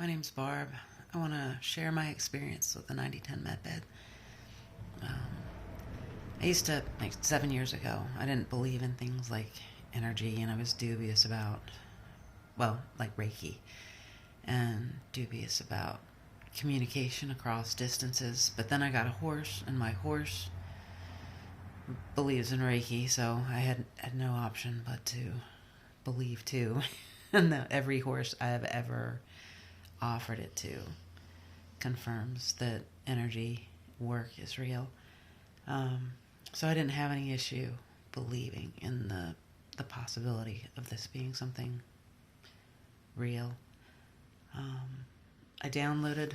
My name's Barb. I want to share my experience with the 9010 MedBed. I used to, like 7 years ago, I didn't believe in things like energy, and I was dubious about, well, like Reiki, and dubious about communication across distances. But then I got a horse, and my horse believes in Reiki, so I had no option but to believe too. And every horse I have ever offered it to confirms that energy work is real. Um, so I didn't have any issue believing in the possibility of this being something real. Um, I downloaded,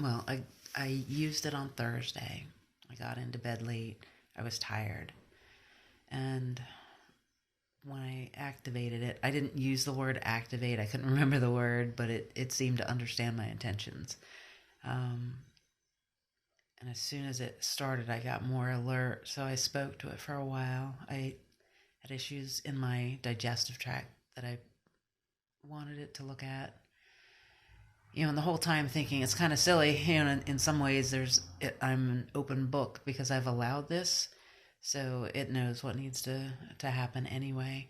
well, I used it on Thursday. I got into bed late. I was tired. And when I activated it, I didn't use the word activate. I couldn't remember the word, but it seemed to understand my intentions. Um, and as soon as it started, I got more alert. So I spoke to it for a while. I had issues in my digestive tract that I wanted it to look at. And the whole time thinking it's kind of silly. In some ways, I'm an open book because I've allowed this, so it knows what needs to happen anyway.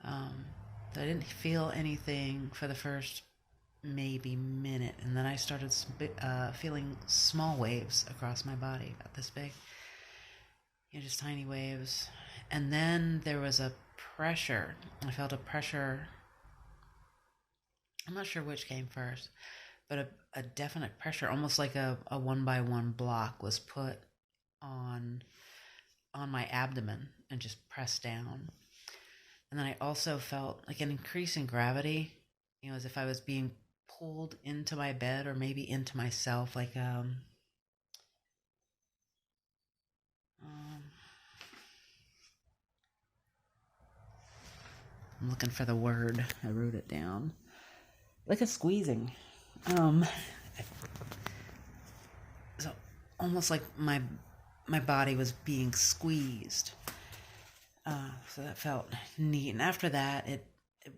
So I didn't feel anything for the first maybe minute, and then I started feeling small waves across my body, about this big, just tiny waves. And then there was a pressure. I felt a pressure. I'm not sure which came first, but a definite pressure, almost like a one by one block was put on my abdomen and just pressed down. And then I also felt like an increase in gravity, as if I was being pulled into my bed or maybe into myself, like I'm looking for the word. I wrote it down. Like a squeezing. Um, so almost like my body was being squeezed. So that felt neat. And after that, it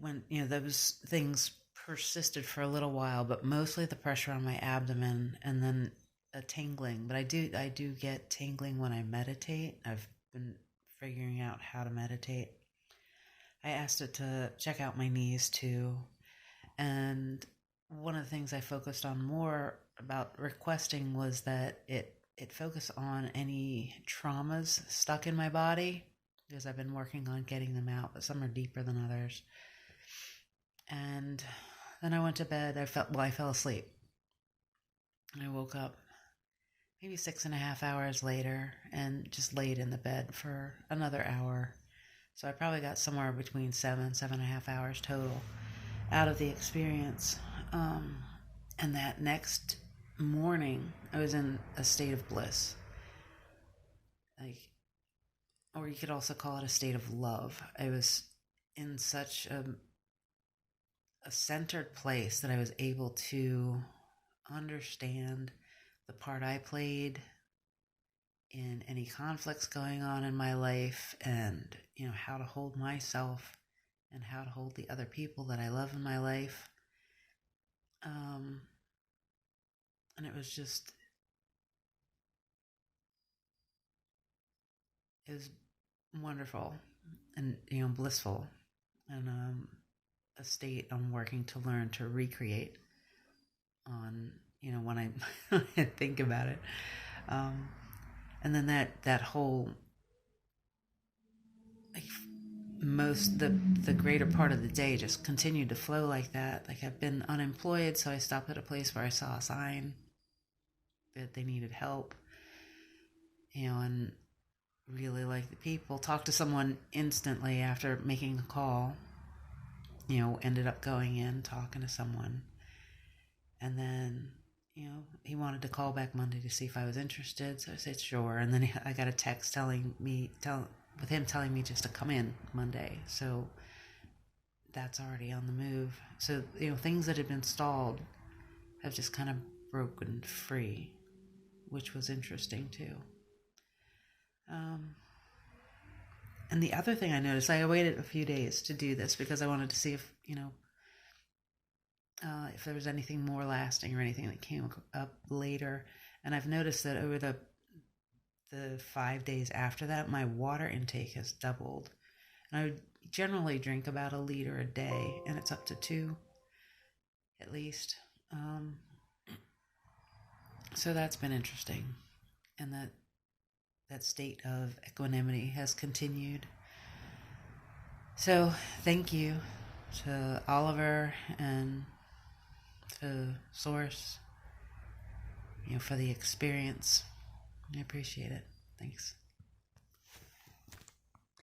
went. Those things persisted for a little while, but mostly the pressure on my abdomen, and then a tingling. But I do get tingling when I meditate. I've been figuring out how to meditate. I asked it to check out my knees too. And one of the things I focused on more about requesting was that it focus on any traumas stuck in my body, because I've been working on getting them out, but some are deeper than others. And then I went to bed. I fell asleep. And I woke up maybe 6.5 hours later and just laid in the bed for another hour. So I probably got somewhere between 7.5 hours total out of the experience. And that next morning, I was in a state of bliss. Or you could also call it a state of love. I was in such a centered place that I was able to understand the part I played in any conflicts going on in my life, and how to hold myself and how to hold the other people that I love in my life. And it was wonderful and blissful, and a state I'm working to learn to recreate on when I think about it. And then that whole, like, the greater part of the day just continued to flow like that. Like, I've been unemployed, so I stopped at a place where I saw a sign that they needed help, and really like the people. Talked to someone instantly after making a call. Ended up going in, talking to someone, and then he wanted to call back Monday to see if I was interested. So I said sure, and then I got a text with him telling me just to come in Monday. So that's already on the move. So things that had been stalled have just kind of broken free, which was interesting too. And the other thing I noticed, I waited a few days to do this because I wanted to see if if there was anything more lasting or anything that came up later. And I've noticed that over the 5 days after that, my water intake has doubled. And I would generally drink about a liter a day, and it's up to 2 at least. So that's been interesting, and that state of equanimity has continued. So thank you to Oliver and to Source, for the experience. I appreciate it. Thanks.